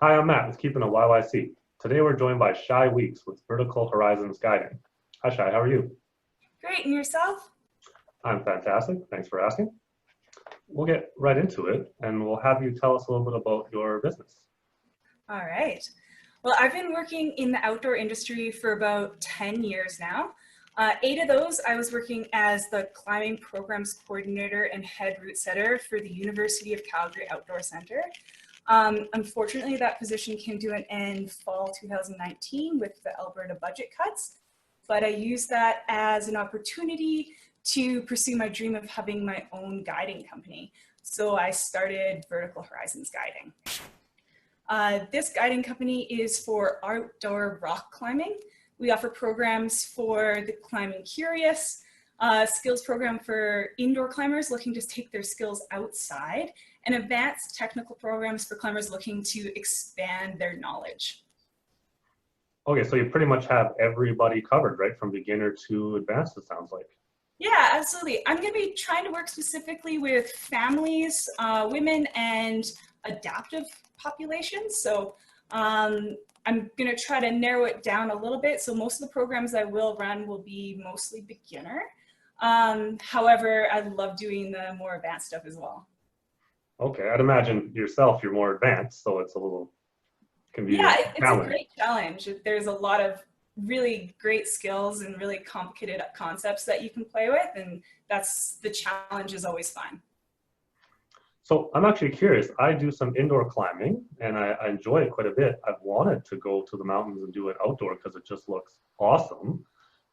Hi, I'm Matt with Keeping a YYC. Today we're joined by Shy Weeks with Vertical Horizons Guiding. Hi, Shy, how are you? Great, and yourself? I'm fantastic. Thanks for asking. We'll get right into it and we'll have you tell us a little bit about your business. All right. Well, I've been working in the outdoor industry for about 10 years now. 8 of those, I was working as the climbing programs coordinator and head route setter for the University of Calgary Outdoor Center. Unfortunately, that position came to an end fall 2019 with the Alberta budget cuts, but I used that as an opportunity to pursue my dream of having my own guiding company. So I started Vertical Horizons Guiding. This guiding company is for outdoor rock climbing. We offer programs for the climbing curious, skills program for indoor climbers looking to take their skills outside, and advanced technical programs for climbers looking to expand their knowledge. Okay, so you pretty much have everybody covered, right? From beginner to advanced, it sounds like. Yeah, absolutely. I'm going to be trying to work specifically with families, women, and adaptive populations. So I'm going to try to narrow it down a little bit. So most of the programs I will run will be mostly beginner. However, I love doing the more advanced stuff as well. Okay, I'd imagine yourself, you're more advanced, so it's a little, can be a Yeah, it's a challenge. great challenge. There's a lot of really great skills and really complicated concepts that you can play with, and that's the challenge is always fun. So I'm actually curious. I do some indoor climbing and I enjoy it quite a bit. I've wanted to go to the mountains and do it outdoor because it just looks awesome.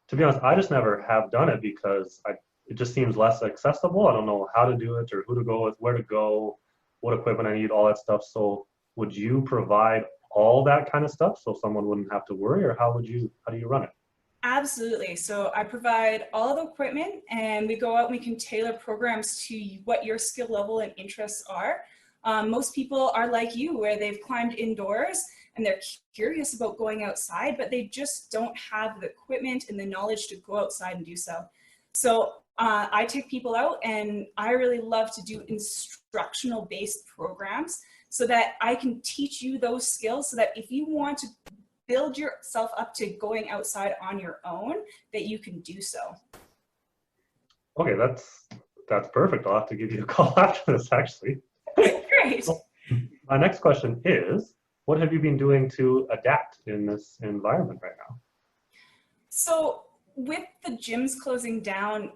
To be honest, I just never have done it because it just seems less accessible. I don't know how to do it or who to go with, where to go, what equipment I need, all that stuff. So would you provide all that kind of stuff so someone wouldn't have to worry, or how do you run it? Absolutely. So I provide all the equipment and we go out and we can tailor programs to what your skill level and interests are. Most people are like you, where they've climbed indoors and they're curious about going outside, but they just don't have the equipment and the knowledge to go outside and do so. So I take people out, and I really love to do instructional based programs so that I can teach you those skills so that if you want to build yourself up to going outside on your own, that you can do so. Okay, that's perfect. I'll have to give you a call after this actually. Great. So my next question is, what have you been doing to adapt in this environment right now? So with the gyms closing down,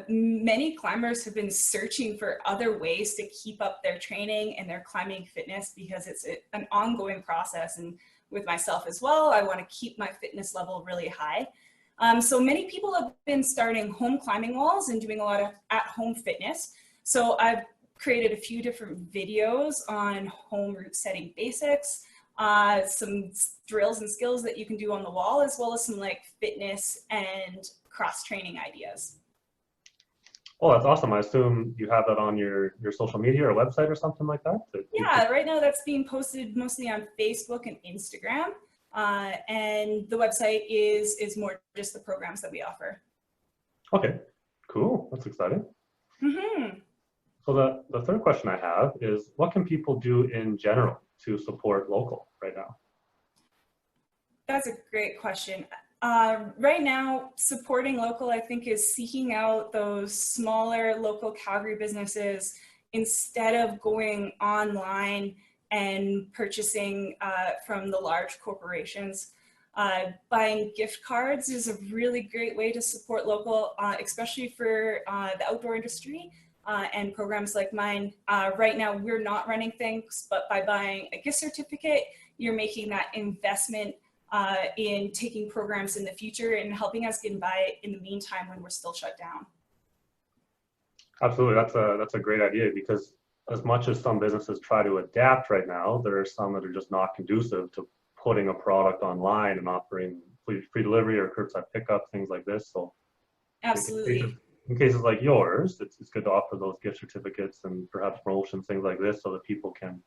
many climbers have been searching for other ways to keep up their training and their climbing fitness because it's an ongoing process. And with myself as well, I want to keep my fitness level really high. So many people have been starting home climbing walls and doing a lot of at-home fitness. So I've created a few different videos on home route setting basics, some drills and skills that you can do on the wall, as well as some like fitness and cross training ideas. Oh, that's awesome. I assume you have that on your social media or website or something like that to keep Yeah, right now that's being posted mostly on Facebook and Instagram. And the website is more just the programs that we offer. Okay, cool. That's exciting. Mm-hmm. So the third question I have is, what can people do in general to support local right now? That's a great question. Right now, supporting local, I think, is seeking out those smaller local Calgary businesses instead of going online and purchasing from the large corporations. Buying gift cards is a really great way to support local, especially for the outdoor industry and programs like mine. Right now, we're not running things, but by buying a gift certificate, you're making that investment in taking programs in the future and helping us get by in the meantime when we're still shut down. Absolutely, that's a great idea because as much as some businesses try to adapt right now, there are some that are just not conducive to putting a product online and offering free delivery or curbside pickup, things like this. So in cases, Absolutely. in cases like yours, it's good to offer those gift certificates and perhaps promotions, things like this, so that people can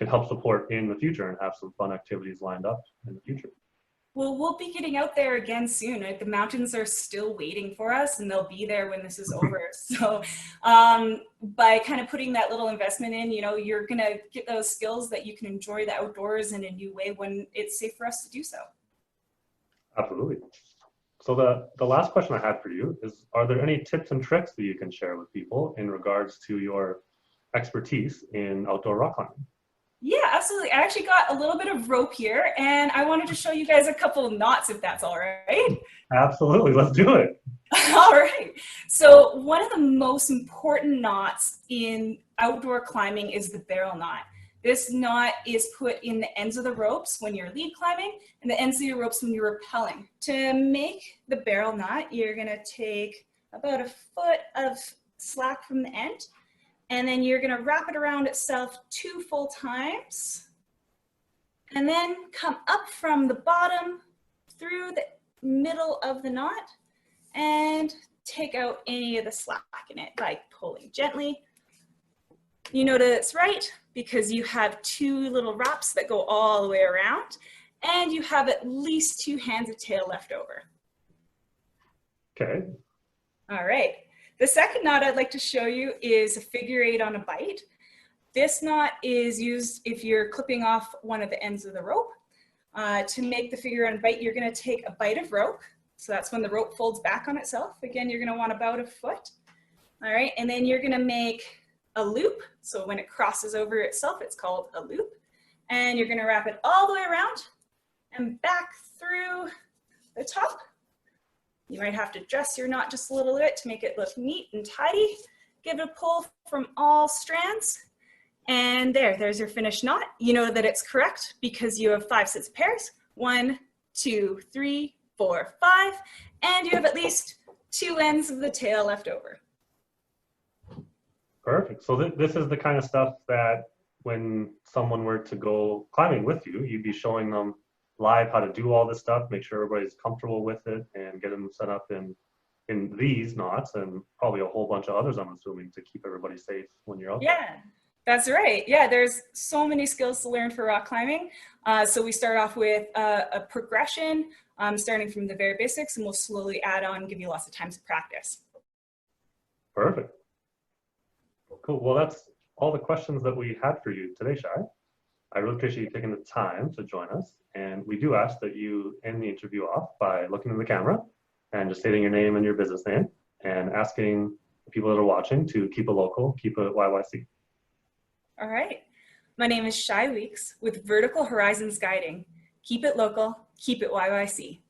help support in the future and have some fun activities lined up in the future. Well, we'll be getting out there again soon. Right? The mountains are still waiting for us, and they'll be there when this is over. So by kind of putting that little investment in, you know, you're going to get those skills that you can enjoy the outdoors in a new way when it's safe for us to do so. Absolutely. So the last question I had for you is, are there any tips and tricks that you can share with people in regards to your expertise in outdoor rock climbing? Yeah, absolutely. I actually got a little bit of rope here, and I wanted to show you guys a couple of knots, if that's all right. Absolutely, let's do it. All right. So one of the most important knots in outdoor climbing is the barrel knot. This knot is put in the ends of the ropes when you're lead climbing and the ends of your ropes when you're rappelling. To make the barrel knot, you're going to take about a foot of slack from the end, and then you're going to wrap it around itself 2 full times, and then come up from the bottom through the middle of the knot and take out any of the slack in it by pulling gently. You know that it's right because you have 2 little wraps that go all the way around, and you have at least 2 hands of tail left over. Okay. All right. The second knot I'd like to show you is a figure 8 on a bight. This knot is used if you're clipping off one of the ends of the rope. To make the figure 8 on a bight, you're going to take a bight of rope. So that's when the rope folds back on itself. Again, you're going to want about a foot. All right. And then you're going to make a loop. So when it crosses over itself, it's called a loop. And you're going to wrap it all the way around and back through the top. You might have to dress your knot just a little bit to make it look neat and tidy. Give it a pull from all strands. And there's your finished knot. You know that it's correct because you have 5 sets of pairs. 1, 2, 3, 4, 5. And you have at least 2 ends of the tail left over. Perfect. So this is the kind of stuff that when someone were to go climbing with you, you'd be showing them live how to do all this stuff, make sure everybody's comfortable with it, and get them set up in these knots and probably a whole bunch of others, I'm assuming, to keep everybody safe when you're out there. Yeah, that's right. Yeah, there's so many skills to learn for rock climbing. So we start off with a progression, starting from the very basics, and we'll slowly add on and give you lots of times to practice. Perfect. Cool. Well, that's all the questions that we had for you today, Shai. I really appreciate you taking the time to join us. And we do ask that you end the interview off by looking in the camera and just stating your name and your business name and asking the people that are watching to keep it local, keep it YYC. All right. My name is Shai Weeks with Vertical Horizons Guiding. Keep it local, keep it YYC.